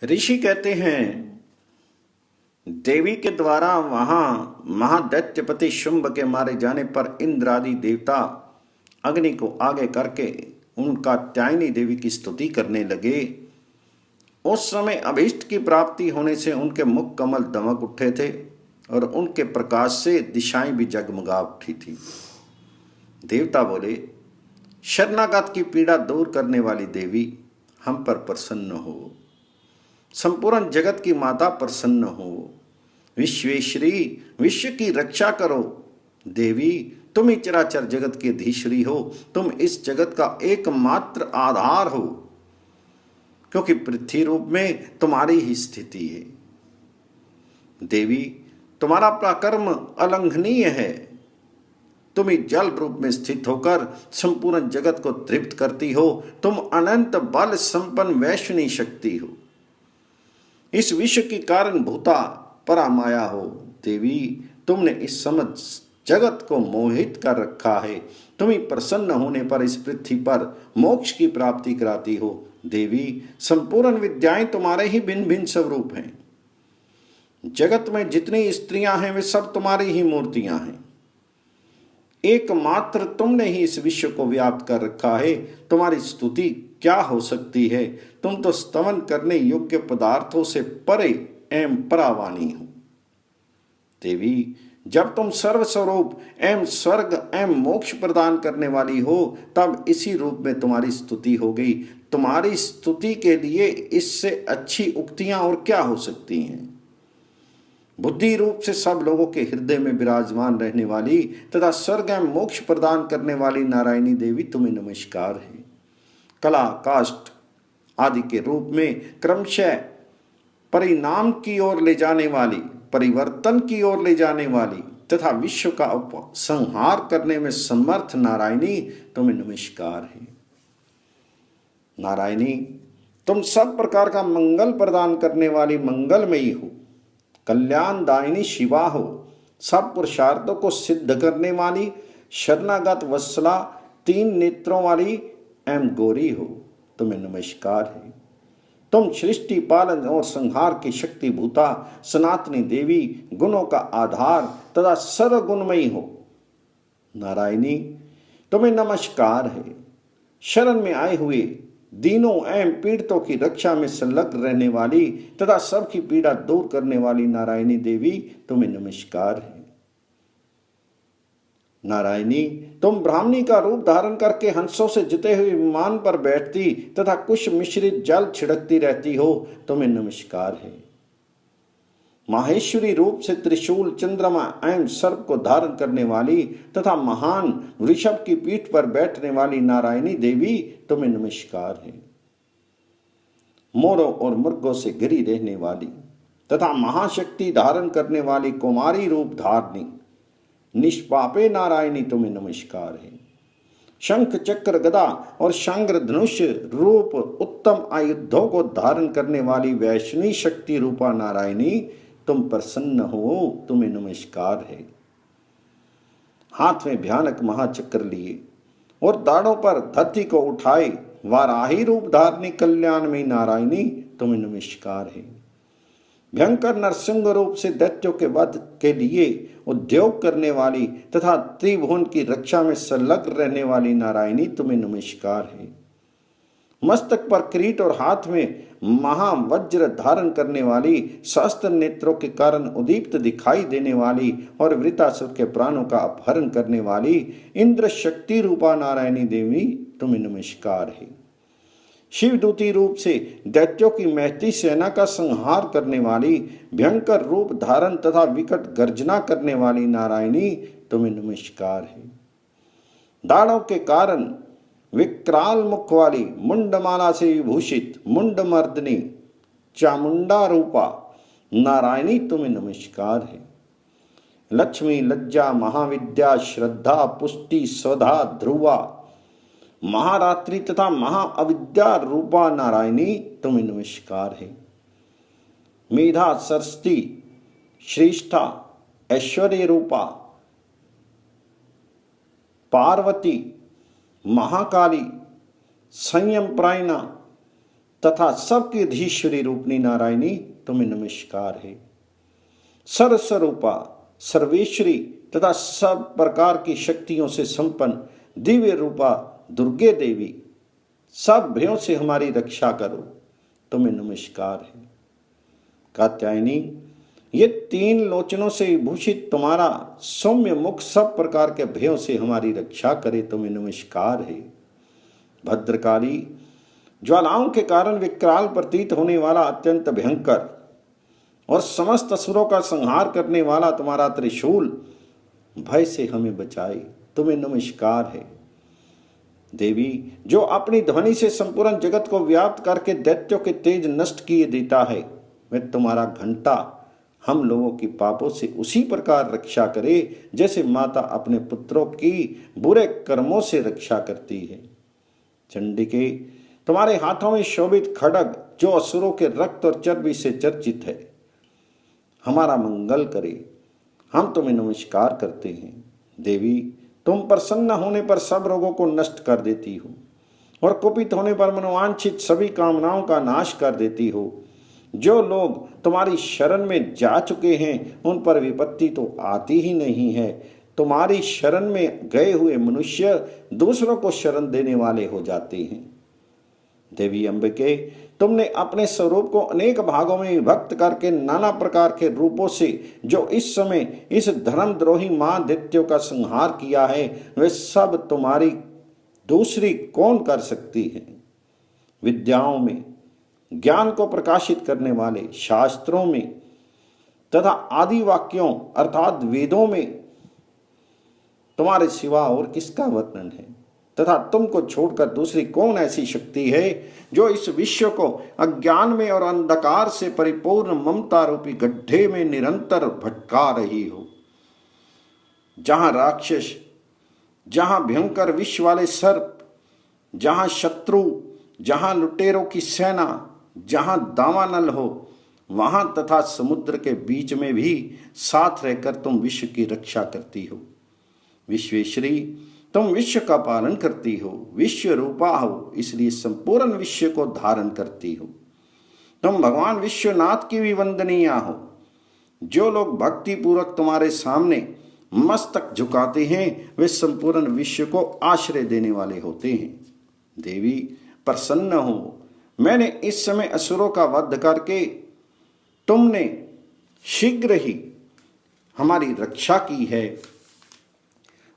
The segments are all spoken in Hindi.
ऋषि कहते हैं देवी के द्वारा वहां महादैत्यपति शुंभ के मारे जाने पर इंद्र आदि देवता अग्नि को आगे करके उनका त्यायनी देवी की स्तुति करने लगे। उस समय अभीष्ट की प्राप्ति होने से उनके मुख कमल दमक उठे थे और उनके प्रकाश से दिशाएं भी जगमगा उठी थी। देवता बोले, शरणागत की पीड़ा दूर करने वाली देवी हम पर प्रसन्न हो, संपूर्ण जगत की माता प्रसन्न हो, विश्वेश्वरी विश्व की रक्षा करो। देवी तुम ही चराचर जगत की धीश्वरी हो, तुम इस जगत का एकमात्र आधार हो, क्योंकि पृथ्वी रूप में तुम्हारी ही स्थिति है। देवी तुम्हारा पराक्रम अलंघनीय है, तुम ही जल रूप में स्थित होकर संपूर्ण जगत को तृप्त करती हो, तुम अनंत बल संपन्न वैश्विनी शक्ति हो, इस विश्व की कारण भूता परामाया हो। देवी तुमने इस समस्त जगत को मोहित कर रखा है, तुम ही प्रसन्न होने पर इस पृथ्वी पर मोक्ष की प्राप्ति कराती हो। देवी संपूर्ण विद्याएं तुम्हारे ही भिन्न भिन्न स्वरूप हैं, जगत में जितनी स्त्रियां हैं वे सब तुम्हारी ही मूर्तियां हैं, एकमात्र तुमने ही इस विश्व को व्याप्त कर रखा है, तुम्हारी स्तुति क्या हो सकती है। तुम तो स्तवन करने योग्य पदार्थों से परे एवं परावानी हो। देवी जब तुम सर्वस्वरूप एवं स्वर्ग एवं मोक्ष प्रदान करने वाली हो, तब इसी रूप में तुम्हारी स्तुति हो गई। तुम्हारी स्तुति के लिए इससे अच्छी उक्तियां और क्या हो सकती हैं। बुद्धि रूप से सब लोगों के हृदय में विराजमान रहने वाली तथा स्वर्ग एवं मोक्ष प्रदान करने वाली नारायणी देवी तुम्हें नमस्कार है। कला काष्ठ आदि के रूप में क्रमशः परिणाम की ओर ले जाने वाली, परिवर्तन की ओर ले जाने वाली तथा विश्व का संहार करने में समर्थ नारायणी तुम्हें नमस्कार है। नारायणी तुम सब प्रकार का मंगल प्रदान करने वाली मंगलमयी हो, कल्याणदायिनी शिवा हो, सब पुरुषार्थों को सिद्ध करने वाली शरणागत वत्सला, तीन नेत्रों वाली एवं गौरी हो, तुम्हें नमस्कार है। तुम सृष्टि पालन और संहार की शक्ति भूता सनातनी देवी, गुणों का आधार तथा सर्वगुणमयी हो। नारायणी तुम्हें नमस्कार है। शरण में आए हुए दीनों एवं पीड़ितों की रक्षा में संलग्न रहने वाली तथा सबकी पीड़ा दूर करने वाली नारायणी देवी तुम्हें नमस्कार है। नारायणी तुम ब्राह्मणी का रूप धारण करके हंसों से जुते हुए विमान पर बैठती तथा कुश मिश्रित जल छिड़कती रहती हो, तुम्हें नमस्कार है। माहेश्वरी रूप से त्रिशूल, चंद्रमा एवं सर्प को धारण करने वाली तथा महान वृषभ की पीठ पर बैठने वाली नारायणी देवी तुम्हें नमस्कार है। मोरों और मृगों से घिरी रहने वाली तथा महाशक्ति धारण करने वाली कुमारी रूप धारणी निष्पापे नारायणी तुम्हें नमस्कार है। शंख चक्र गदा और शांग्र धनुष रूप उत्तम आयुधों को धारण करने वाली वैष्णवी शक्ति रूपा नारायणी तुम प्रसन्न हो, तुम्हें नमस्कार है। हाथ में भयानक महाचक्र लिए और दाढ़ों पर धरती को उठाए वाराही रूप धारणी कल्याणमयी नारायणी तुम्हें नमस्कार है। भयंकर नरसिंह रूप से दैत्यों के वध के लिए उद्योग करने वाली तथा त्रिभुवन की रक्षा में संलग्न रहने वाली नारायणी तुम्हें नमस्कार है। मस्तक पर किरीट और हाथ में महावज्र धारण करने वाली, सहस्त्र नेत्रों के कारण उदीप्त दिखाई देने वाली और वृतासुर के प्राणों का अपहरण करने वाली इंद्र शक्ति रूपा नारायणी देवी तुम्हें नमस्कार है। शिवदूती रूप से दैत्यों की महती सेना का संहार करने वाली, भयंकर रूप धारण तथा विकट गर्जना करने वाली नारायणी तुम्हें नमस्कार है। दाढ़ों के कारण विकराल मुख वाली, मुंडमाला से विभूषित मुंडमर्दनी चामुंडा रूपा नारायणी तुम्हें नमस्कार है। लक्ष्मी, लज्जा, महाविद्या, श्रद्धा, पुष्टि, स्वधा, ध्रुवा, महारात्रि तथा महाअविद्या रूपा नारायणी तुम्हें नमस्कार है। मेधा, सरस्वती, श्रेष्ठा, ऐश्वर्य रूपा पार्वती, महाकाली, संयम प्रायणा, तथा सबकी धीश्वरी रूपनी नारायणी तुम्हें नमस्कार है। सर्वस्वरूपा सर्वेश्वरी तथा सब प्रकार की शक्तियों से संपन्न दिव्य रूपा दुर्गे देवी, सब भयों से हमारी रक्षा करो, तुम्हें नमस्कार है। कात्यायनी, ये तीन लोचनों से विभूषित तुम्हारा सौम्य मुख सब प्रकार के भयों से हमारी रक्षा करे, तुम्हें नमस्कार है। भद्रकाली, ज्वालाओं के कारण विकराल प्रतीत होने वाला अत्यंत भयंकर और समस्त असुरों का संहार करने वाला तुम्हारा त्रिशूल भय से हमें बचाए, तुम्हें नमस्कार है। देवी, जो अपनी ध्वनि से संपूर्ण जगत को व्याप्त करके दैत्यों के तेज नष्ट किए देता है, वह तुम्हारा घंटा हम लोगों की पापों से उसी प्रकार रक्षा करे जैसे माता अपने पुत्रों की बुरे कर्मों से रक्षा करती है। चंडिके, तुम्हारे हाथों में शोभित खड्ग जो असुरों के रक्त और चर्बी से चर्चित है, हमारा मंगल करे, हम तुम्हें नमस्कार करते हैं। देवी, तुम प्रसन्न होने पर सब रोगों को नष्ट कर देती हो और कुपित होने पर मनोवांछित सभी कामनाओं का नाश कर देती हो। जो लोग तुम्हारी शरण में जा चुके हैं उन पर विपत्ति तो आती ही नहीं है। तुम्हारी शरण में गए हुए मनुष्य दूसरों को शरण देने वाले हो जाते हैं। देवी अंबिके, तुमने अपने स्वरूप को अनेक भागों में विभक्त करके नाना प्रकार के रूपों से जो इस समय इस धर्मद्रोही मां दैत्यों का संहार किया है, वे सब तुम्हारी दूसरी कौन कर सकती है। विद्याओं में, ज्ञान को प्रकाशित करने वाले शास्त्रों में तथा आदि वाक्यों अर्थात वेदों में तुम्हारे सिवा और किसका वर्णन है, तथा तुमको छोड़कर दूसरी कौन ऐसी शक्ति है जो इस विश्व को अज्ञान में और अंधकार से परिपूर्ण ममता रूपी गड्ढे में निरंतर भटका रही हो। जहां राक्षस, जहां भयंकर विष वाले सर्प, जहां शत्रु, जहां लुटेरों की सेना, जहां दावानल हो, वहां तथा समुद्र के बीच में भी साथ रहकर तुम विश्व की रक्षा करती हो। विश्वेश्वरी, तुम विश्व का पालन करती हो, विश्व रूपा हो, इसलिए संपूर्ण विश्व को धारण करती हो। तुम भगवान विश्वनाथ की भी वंदनीय हो। जो लोग भक्ति पूर्वक तुम्हारे सामने मस्तक झुकाते हैं वे संपूर्ण विश्व को आश्रय देने वाले होते हैं। देवी, प्रसन्न हो, मैंने इस समय असुरों का वध करके तुमने शीघ्र ही हमारी रक्षा की है।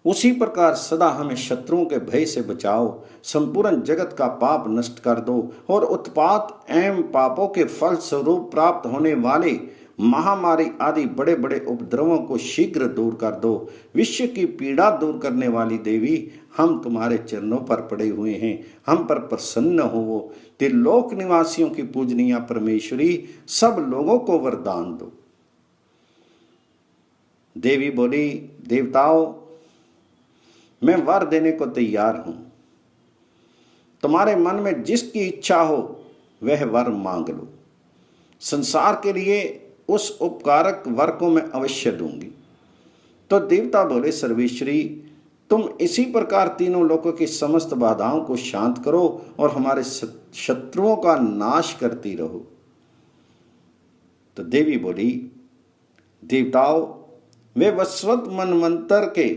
उसी प्रकार सदा हमें शत्रुओं के भय से बचाओ, संपूर्ण जगत का पाप नष्ट कर दो और उत्पात एवं पापों के फल स्वरूप प्राप्त होने वाले महामारी आदि बड़े बड़े उपद्रवों को शीघ्र दूर कर दो। विश्व की पीड़ा दूर करने वाली देवी, हम तुम्हारे चरणों पर पड़े हुए हैं, हम पर प्रसन्न हो। त्रिलोक निवासियों की पूजनीय परमेश्वरी, सब लोगों को वरदान दो। देवी बोली, देवताओं, मैं वर देने को तैयार हूं। तुम्हारे मन में जिसकी इच्छा हो वह वर मांग लो। संसार के लिए उस उपकारक वर को मैं अवश्य दूंगी। तो देवता बोले, सर्वेश्वरी, तुम इसी प्रकार तीनों लोकों की समस्त बाधाओं को शांत करो और हमारे शत्रुओं का नाश करती रहो। तो देवी बोली, देवताओं, वे वस्वत मनवंतर के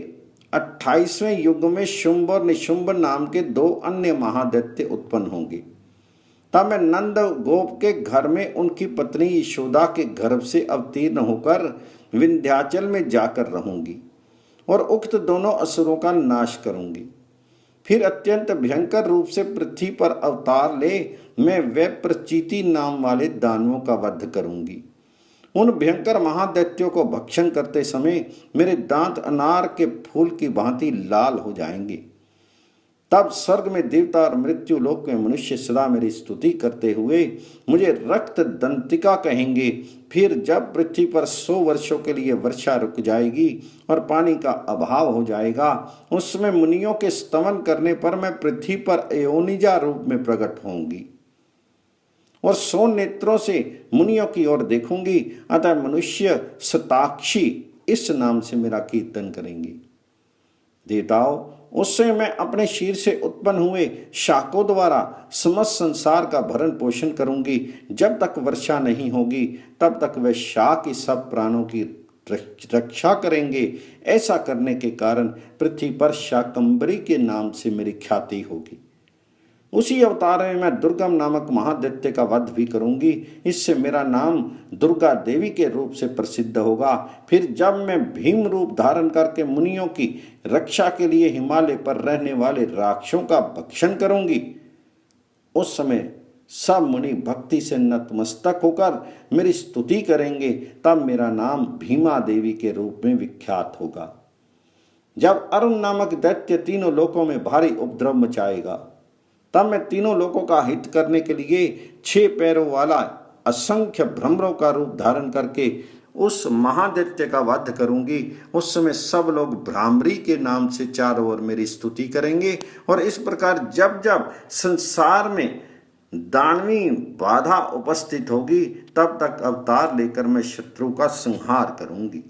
28वें युग में शुंभ और निशुंभ नाम के 2 अन्य महादैत्य उत्पन्न होंगे। तब मैं नंद गोप के घर में उनकी पत्नी यशोदा के गर्भ से अवतीर्ण होकर विंध्याचल में जाकर रहूंगी और उक्त दोनों असुरों का नाश करूंगी। फिर अत्यंत भयंकर रूप से पृथ्वी पर अवतार ले मैं वैप्रचीति नाम वाले दानवों का वध करूंगी। उन भयंकर महादैत्यों को भक्षण करते समय मेरे दांत अनार के फूल की भांति लाल हो जाएंगे। तब स्वर्ग में देवता और मृत्यु लोक में मनुष्य सदा मेरी स्तुति करते हुए मुझे रक्त दंतिका कहेंगे। फिर जब पृथ्वी पर 100 वर्षों के लिए वर्षा रुक जाएगी और पानी का अभाव हो जाएगा, उसमें मुनियों के स्तवन करने पर मैं पृथ्वी पर एयोनिजा रूप में प्रकट होंगी और 100 नेत्रों से मुनियों की ओर देखूंगी। अतः मनुष्य शताक्षी इस नाम से मेरा कीर्तन करेंगे। देवताओं, उससे मैं अपने शीर से उत्पन्न हुए शाकों द्वारा समस्त संसार का भरण पोषण करूंगी। जब तक वर्षा नहीं होगी तब तक वह शाक ही सब प्राणों की रक्षा करेंगे। ऐसा करने के कारण पृथ्वी पर शाकंभरी के नाम से मेरी ख्याति होगी। उसी अवतार में मैं दुर्गम नामक महादैत्य का वध भी करूंगी। इससे मेरा नाम दुर्गा देवी के रूप से प्रसिद्ध होगा। फिर जब मैं भीम रूप धारण करके मुनियों की रक्षा के लिए हिमालय पर रहने वाले राक्षसों का भक्षण करूंगी, उस समय सब मुनि भक्ति से नतमस्तक होकर मेरी स्तुति करेंगे। तब मेरा नाम भीमा देवी के रूप में विख्यात होगा। जब अरुण नामक दैत्य तीनों लोकों में भारी उपद्रव मचाएगा, तब मैं तीनों लोकों का हित करने के लिए 6 पैरों वाला असंख्य भ्रमरों का रूप धारण करके उस महादैत्य का वध करूंगी। उस समय सब लोग भ्रामरी के नाम से चारों ओर मेरी स्तुति करेंगे। और इस प्रकार जब जब संसार में दानवी बाधा उपस्थित होगी, तब तक अवतार लेकर मैं शत्रु का संहार करूंगी।